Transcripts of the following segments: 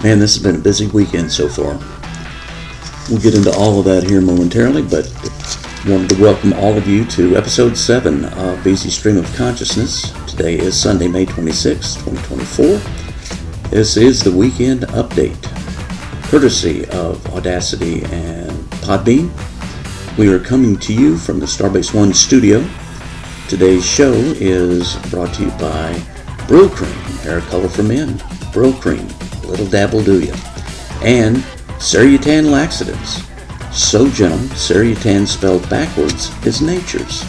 Man, this has been a busy weekend so far. We'll get into all of that here momentarily, but wanted to welcome all of you to episode 7 of Beezy Stream of Consciousness. Today is Sunday, May 26, 2024. This is the weekend update, courtesy of Audacity and Podbean. We are coming to you from the Starbase One studio. Today's show is brought to you by Brill Cream, hair color for men. Brill Cream, little dabble do ya. And Cerutan Laxatives. So gentle, Cerutan spelled backwards is nature's.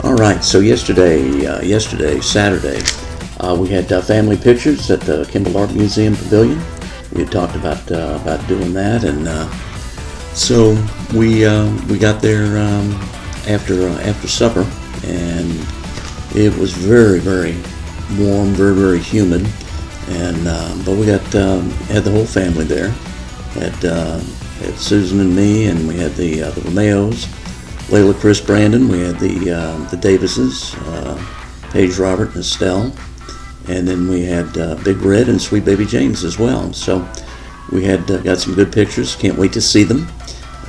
Alright, so yesterday, Saturday, we had family pictures at the Kimball Art Museum Pavilion. We had talked about doing that, and so we got there after supper, and it was very, very warm, very, very humid. And but we got had the whole family there. Had Susan and me, and we had the Romeos, Layla, Chris, Brandon. We had the Davises, Paige, Robert, and Estelle, and then we had Big Red and Sweet Baby James as well. So we had got some good pictures. Can't wait to see them.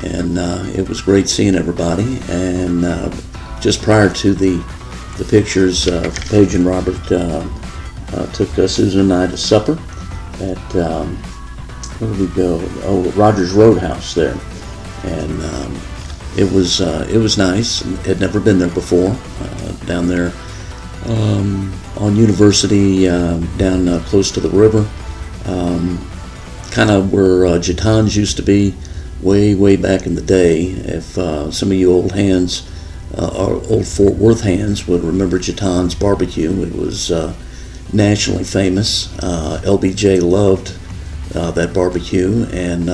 And it was great seeing everybody. And just prior to the pictures, Paige and Robert took Susan and I to supper at, where did we go? Oh, Rogers Roadhouse there. And it was nice. Had never been there before. Down there on University, down close to the river. Kind of where Jatan's used to be way back in the day. If some of you old hands, old Fort Worth hands would remember Jatan's barbecue. It was nationally famous. LBJ loved that barbecue, and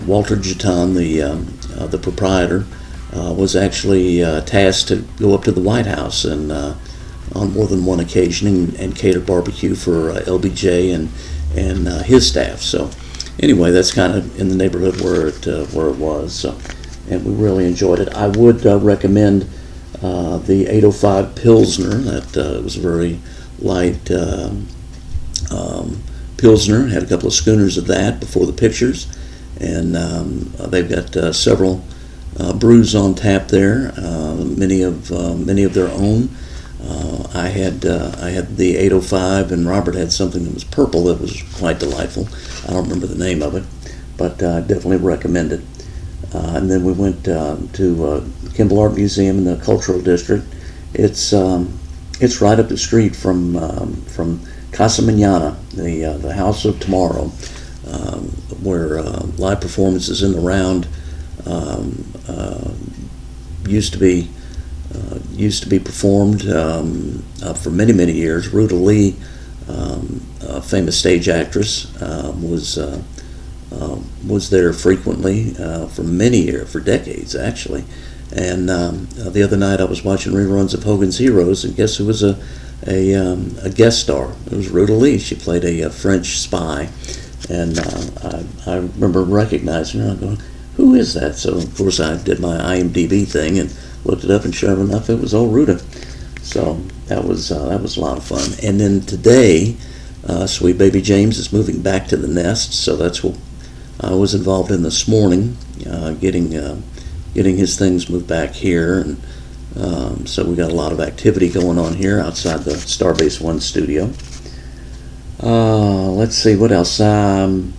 Walter Jatan, the proprietor, was actually tasked to go up to the White House and on more than one occasion and cater barbecue for LBJ and his staff. So anyway, that's kind of in the neighborhood where it was. So, and we really enjoyed it. I would recommend the 805 Pilsner. That was very light Pilsner. Had a couple of schooners of that before the pictures, and they've got several brews on tap there, many of their own. I had the 805, and Robert had something that was purple that was quite delightful. I don't remember the name of it, but definitely recommend it. And then we went to Kimball Art Museum in the Cultural District. It's right up the street from Casa Mañana, the House of Tomorrow, where live performances in the round used to be performed for many years. Ruta Lee, a famous stage actress, was there frequently for decades actually. And the other night I was watching reruns of Hogan's Heroes, and guess who was a guest star? It was Ruta Lee. She played a French spy, and I remember recognizing her. I'm going, who is that? So of course I did my IMDb thing and looked it up, and sure enough, it was old Ruta. So that was a lot of fun. And then today, Sweet Baby James is moving back to the nest, so that's what I was involved in this morning, getting his things moved back here, and so we got a lot of activity going on here outside the Starbase One studio. Let's see what else. In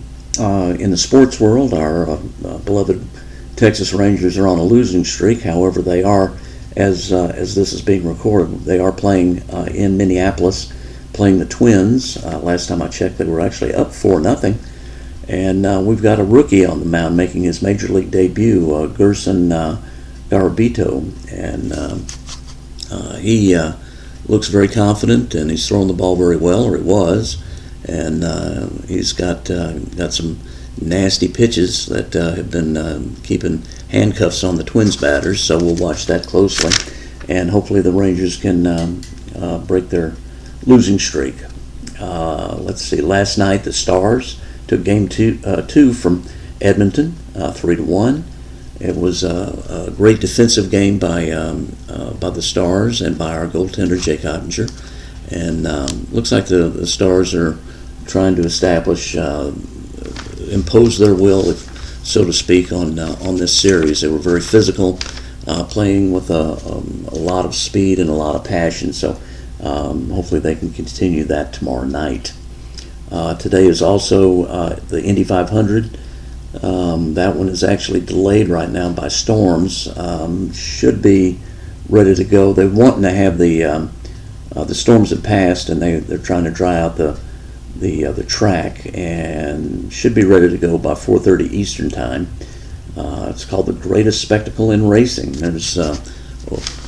the sports world, our beloved Texas Rangers are on a losing streak. However, they are, as this is being recorded, they are playing in Minneapolis, playing the Twins. Last time I checked, they were actually up 4-0. And we've got a rookie on the mound making his major league debut, Gerson Garabito, and he looks very confident, and he's throwing the ball very well, or he was, and he's got some nasty pitches that have been keeping handcuffs on the Twins batters, so we'll watch that closely, and hopefully the Rangers can break their losing streak. Let's see, last night the Stars took game two from Edmonton, 3-1. It was a great defensive game by the Stars and by our goaltender Jake Ottinger, and looks like the Stars are trying to establish, impose their will, so to speak, on this series. They were very physical, playing with a lot of speed and a lot of passion. So hopefully they can continue that tomorrow night. Today is also the Indy 500. That one is actually delayed right now by storms. Should be ready to go. They're wanting to have the storms have passed, and they're trying to dry out the track, and should be ready to go by 4:30 Eastern time. It's called the greatest spectacle in racing. There's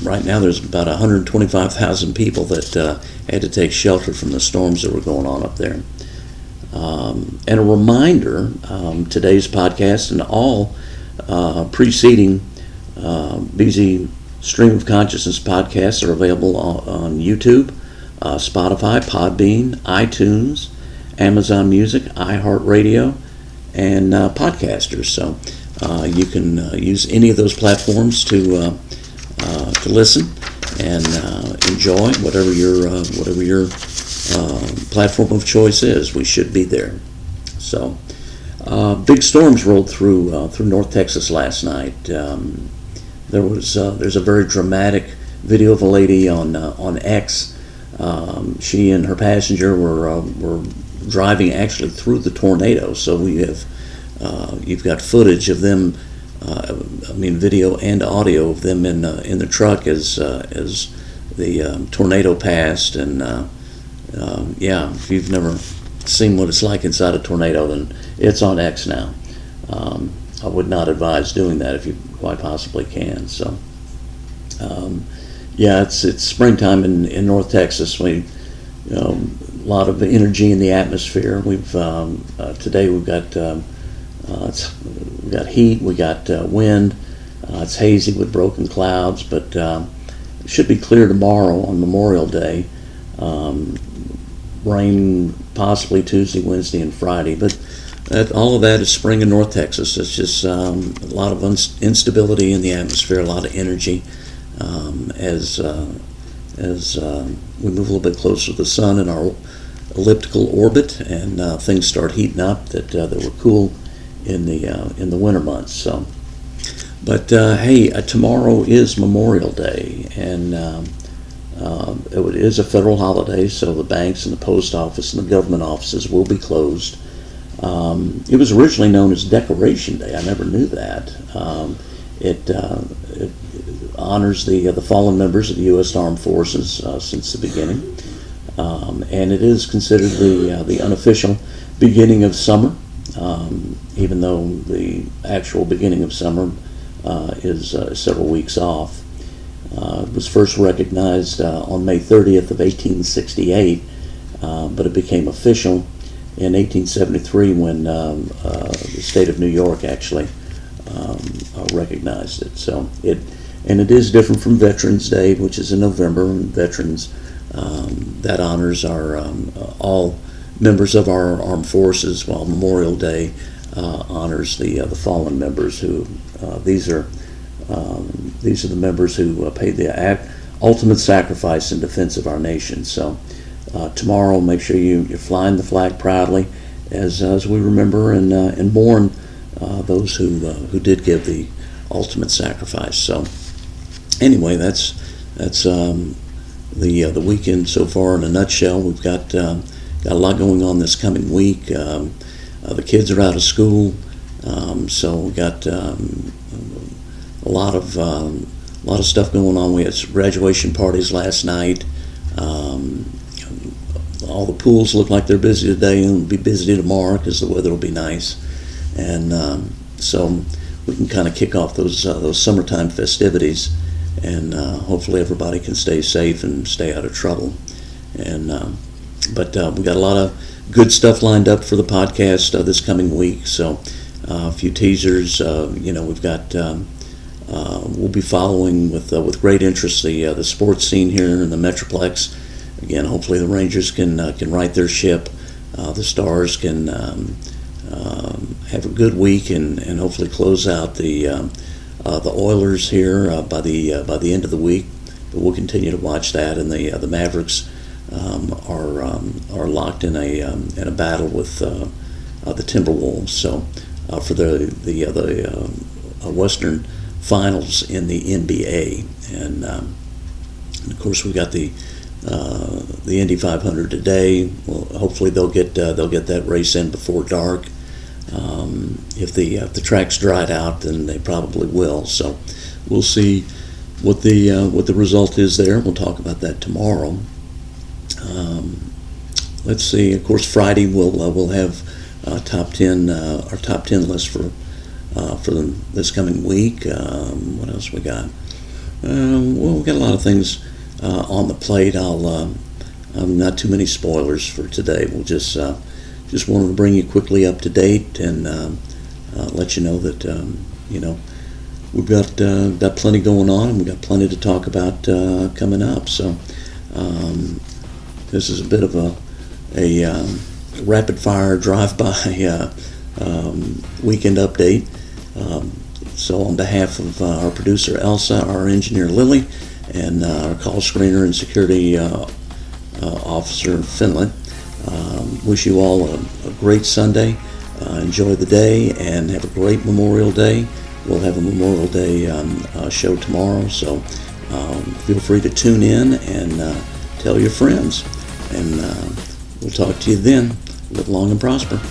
right now there's about 125,000 people that had to take shelter from the storms that were going on up there. And a reminder, today's podcast and all preceding Beezy Stream of Consciousness podcasts are available on YouTube, Spotify, Podbean, iTunes, Amazon Music, iHeartRadio, and Podcasters. So you can use any of those platforms to listen and enjoy whatever your platform of choice is. We should be there. So big storms rolled through North Texas last night. There's a very dramatic video of a lady on X. She and her passenger were driving actually through the tornado. So you've got footage of them. Video and audio of them in the truck as the tornado passed. And if you've never seen what it's like inside a tornado, then it's on X now. I would not advise doing that if you quite possibly can. So, it's springtime in North Texas. A lot of energy in the atmosphere. Today we've got heat, we got wind. It's hazy with broken clouds, but it should be clear tomorrow on Memorial Day. Rain possibly Tuesday, Wednesday, and Friday, but all of that is spring in North Texas. It's just a lot of instability in the atmosphere, a lot of energy as we move a little bit closer to the sun in our elliptical orbit, and things start heating up that were cool in the winter months. So, but hey, tomorrow is Memorial Day, and it is a federal holiday, so the banks and the post office and the government offices will be closed. It was originally known as Decoration Day. I never knew that. It honors the fallen members of the U.S. Armed Forces since the beginning, and it is considered the unofficial beginning of summer, even though the actual beginning of summer is several weeks off. It was first recognized on May 30th of 1868, but it became official in 1873 when the state of New York actually recognized it. So it is different from Veterans Day, which is in November. And veterans that honors our all members of our armed forces, while Memorial Day honors the fallen members. Who these are the members who paid the ultimate sacrifice in defense of our nation. So tomorrow, make sure you're flying the flag proudly as we remember and mourn those who did give the ultimate sacrifice. So anyway, that's the weekend so far in a nutshell. We've got a lot going on this coming week. The kids are out of school, so we got a lot of stuff going on. We had graduation parties last night. All the pools look like they're busy today, and will be busy tomorrow because the weather will be nice, and so we can kind of kick off those summertime festivities, and hopefully everybody can stay safe and stay out of trouble. And but we got a lot of good stuff lined up for the podcast this coming week. So a few teasers. We've got. We'll be following with great interest the sports scene here in the Metroplex. Again, hopefully the Rangers can right their ship. The Stars can have a good week and hopefully close out the Oilers here by the end of the week. But we'll continue to watch that, and the Mavericks are locked in a battle with the Timberwolves. So for the Western Finals in the NBA, and of course we got the Indy 500 today. Well, hopefully they'll get that race in before dark. If the track's dried out, then they probably will. So we'll see what the result is there. We'll talk about that tomorrow. Let's see. Of course, Friday we'll have our top 10 list for this coming week. What else we got? Well, we got a lot of things on the plate. I'll not too many spoilers for today. We'll just wanted to bring you quickly up to date and let you know that we've got plenty going on, and we've got plenty to talk about coming up. So this is a bit of a rapid fire drive-by weekend update. So on behalf of our producer Elsa, our engineer Lily, and our call screener and security officer Finland, wish you all a great Sunday. Enjoy the day and have a great Memorial Day. We'll have a Memorial Day show tomorrow, so feel free to tune in and tell your friends. And we'll talk to you then. Live long and prosper.